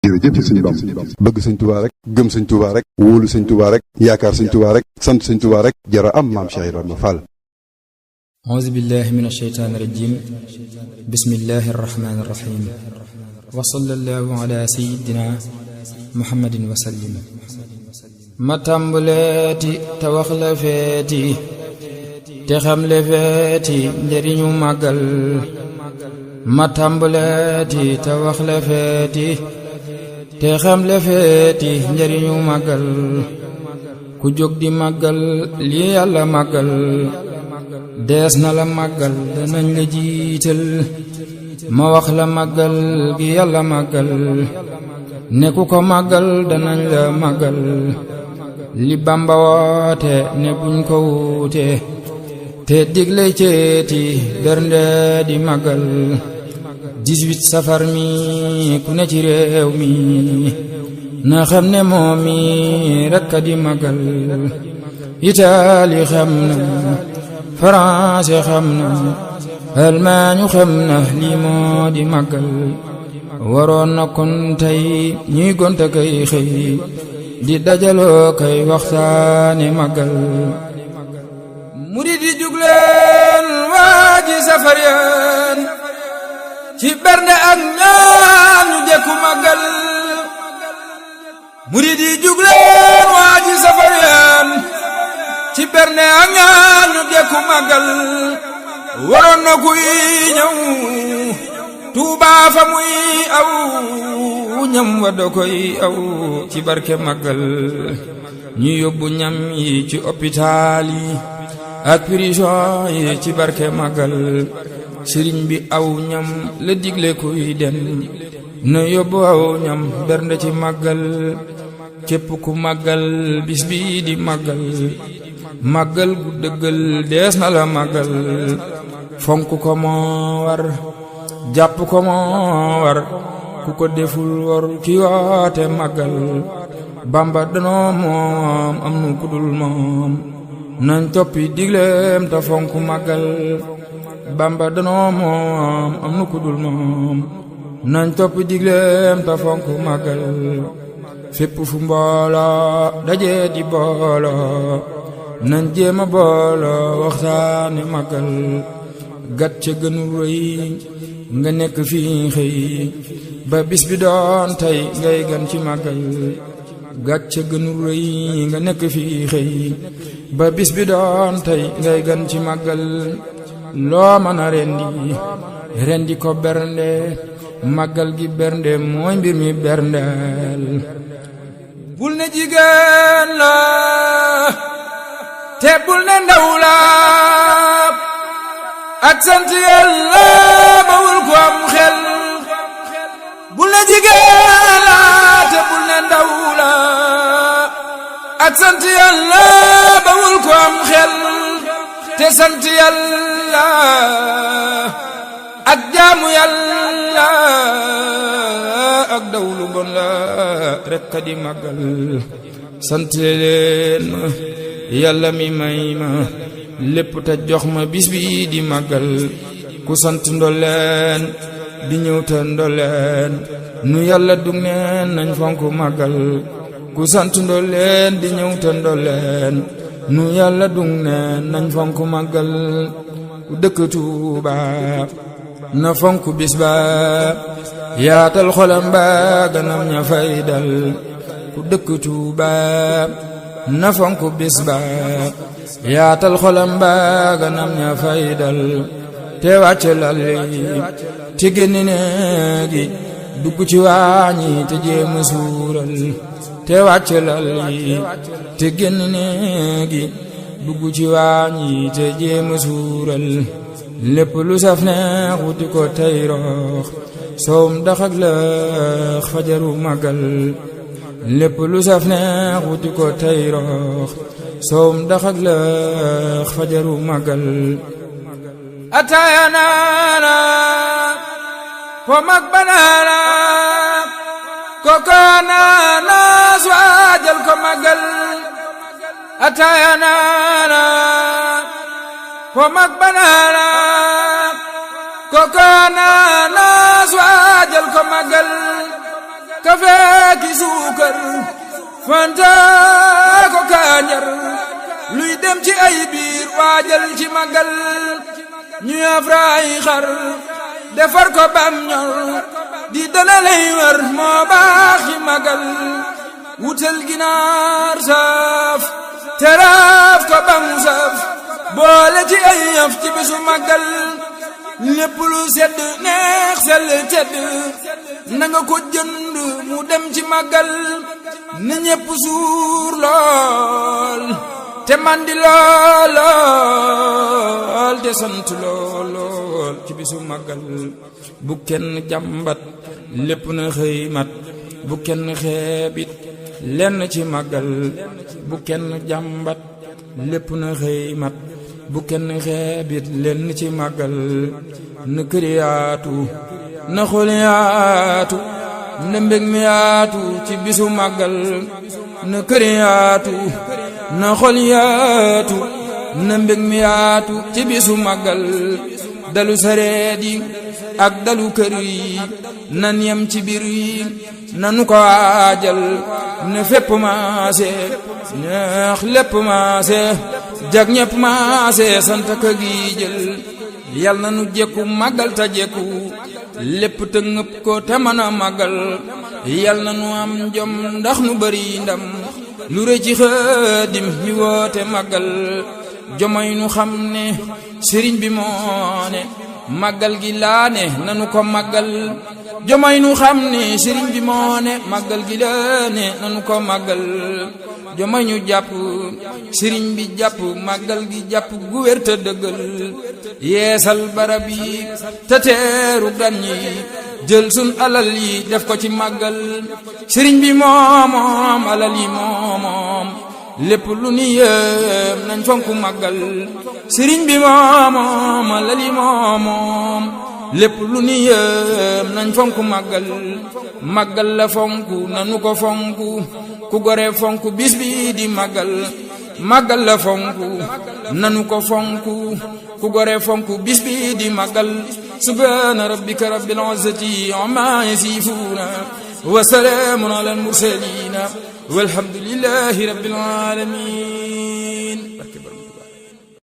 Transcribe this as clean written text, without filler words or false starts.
jërëjëf sëñ Bamba bëgg sëñ Tuubaa rek gëm sëñ Tuubaa rek wóolu sëñ Tuubaa rek yaakaar sëñ Tuubaa rek sant sëñ Tuubaa rek jara am maam Cheikh Ibrahima Fall. auzu billahi min ashaytaani rajim bismillahi arrahmani irrahim wa sallallahu ala sayidina muhammadin wa sallim. ma tàmbaleeti te wax la feeti te xam le feeti njëriñu màggal. ma tàmbaleeti te wax la feeti te xam le feeti njëriñu màggal. ku jóg di màggal lii yàlla màggal dees na la màggal danañ la jiital. ma wax la màggal gi yàlla màggal ne ku ko màggal danañ la màggal. li Bamba woote ne buñ ko wuute te digle ceeti bernde di màggal. 18 safar mi ku ne ci réew mi na xam ne moom mi rekk a di màggal. Itaali xam na France xam na Almaañu xam na lii moo di màggal. waroon na kon tey ñuy gonta kay xëy di dajaloo kay waxtaane màggal. murid yi jugleen waaji safar yaan ci bernde ak ñaan ñu jekku màggal. murid yi jugleen waaji safar yaan ci bernde ak ñaan ñu jekku màggal. waroon na kuy ñëw Tuubaa fa muy aw ñam wa da koy aw ci barke màggal. ñu yóbbu ñam yi ci hôpital yi ak prison yi ci barke màggal. sëriñ bi aw ñam la digle kuy dem na yóbbu aw ñam bernde ci màggal. képp ku màggal bis bi di màggal màggal gu dëggal dees na la màggal. fonk ko moo war jàpp ko moo war ku ko deful war ki woote màggal. Bamba danoo moom am nu kudul moom nañ toppi digleem te fonk màggal. Bamba danoo moom am nu kudul moom nañ toppi digleem te fonk màggal. fépp fu mbooloo dajee di booloo nañ jéema booloo waxtaane màggal. gat ca gënu rëy nga nekk fii xëy ba bis bi doon tey ngay gan ci màggal. gat ca gënu rëy nga nekk fii xëy ba bis bi doon tey ngay gan ci màggal. loo mën a rendi ko bernde màggal gi bernde mooy mbir mi berndeel. bul ne jigéen la te bul ne ndaw la ak sant Yàlla bawul ko am xel. bul ne jigéen la te bul ne ndaw la ak sant Yàlla bawul ko am xel. te sant Yàlla ak jaamu Yàlla ak dawlu bon la rekk a di màggal. sant leen Yàlla mi may ma lépp te jox ma bis bi di màggal. ku sant ndolleen di ñëw te ndolleen nu Yàlla dug neen nañ fonk màggal. ku sant ndolleen di ñëw te ndolleen nu Yàlla dug neen nañ fonk màggal. ku dëkk Tuuba na fonk bis ba yaatal xolam ba ganam ña fay dal. ku dëkk Tuuba na fonk bis ba yaatal xolam ba ganam ña fay dal. te wàcc lal yi te génn néegi dugg ci waañi te jéem a suural. te wàcc lal yi te génn néegi dugg ci waañi te jéem a suural. lépp lu saf neex wuti ko tey roox soom dax ak lëx fajaru màggal. lépp lu saf neex wuti ko tey roox soom dax ak lëx fajaru màggal. ataaya naana po mag banaana koko naana suwaajal ko màggal. ataaya naana po mag banaana koko naana suwaajal ko màggal. kafe ki suukar fanta ko kanjar luy dem ci ay biir waajal ci magal ñu afraay xar defar ko bam ñor di dana lay wër moo baax ci magal wutal ginaar saaf teraaf ko bam saf boole ci ay yaf ci bisu magal lépp lu sedd neex sell tedd na nga ko jënd mu dem ci magal na ñépp suur lool te mandi lool te sant lool ci bisu magal bu kenn jàmbat lépp na xëy mat bu kenn xeebit lenn ci magal bu kenn jàmbat lépp na xëy mat bu kenn xeebit lenn ci magal na kër yaatu na xol yaatu na mbég mi yaatu ci bisu magal na kër yaatu na xol yaatu na mbég mi yaatu ci bisu magal dalu sareet yi ak dalu kër yi nan yem ci biir yi nanu ko waajal ne fépp maase neex lépp maase jag ñépp maase sant ka gi jël yal na nu jekku magal ta jekku lépp te ngëp ko te mën a magal yal na nu am jom ndax nu bari ndam lu rëy ci Xaadim mi woote magal jomay nu xam ne sëriñ bi moo ne magal gi laa ne nanu ko magal jomay nu xam ne sëriñ bi moo ne magal gi laa ne nanu ko magal jomay ñu jàpp sëriñ bi jàpp magal gi jàpp gu wér te dëggal yeesal barab yi te teeru gan yi jël sun alal yi def ko ci magal sëriñ bi moomoom alal yi moomoom lépp lu ni yëm nañ fonku magal sëriñ bi moomoom alal yi moomoom lépp lu ni yëm nañ fonku magal magal la fonku nanu ko fonku ku gore fonku bis bi di magal magal la fonku nanu ko fonku ku gore fonku bis bi di magal subhana rabbika rabbil izzati amma yasifuna wa salamun alal mursalin walhamdulillahi rabbil alamin